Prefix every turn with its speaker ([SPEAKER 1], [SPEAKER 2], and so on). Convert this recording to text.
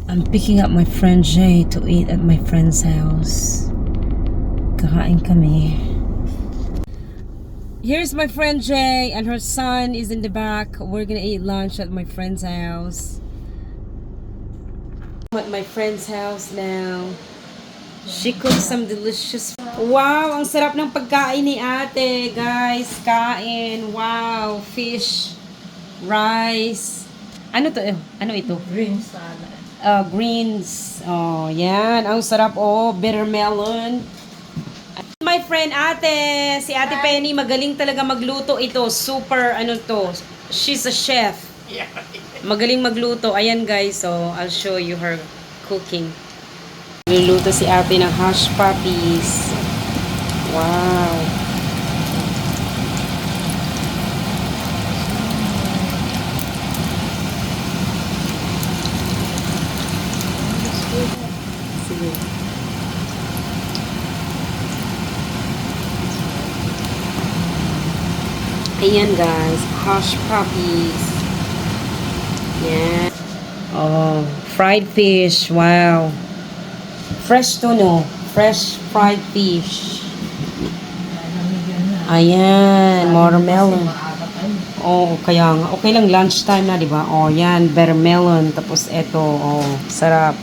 [SPEAKER 1] I'm picking up my friend Jay to eat at my friend's house. Kakain kami. Here's my friend Jay and her son is in the back. We're gonna eat lunch at my friend's house. I'm at my friend's house now. She cooked some delicious... Wow! Ang sarap ng pagkain ni ate, guys. Kain. Wow! Fish. Rice. Ano to? Ano ito?
[SPEAKER 2] Green salad.
[SPEAKER 1] Greens. Oh, yan. Ang sarap. Oh, bitter melon. My friend ate. Si Ate Penny, magaling talaga magluto ito. Super, ano to. She's a chef. Magaling magluto. Ayan guys. So, I'll show you her cooking. Luluto si ate ng hush puppies. Wow. Sige. Ayan guys, hush puppies. Yan. Oh, fried fish. Wow. Fresh to no. Fresh fried fish. Ayan, watermelon. Oh, kaya nga. Okay lang lunchtime na, di ba? Oh, yan, watermelon. Tapos eto, oh, sarap.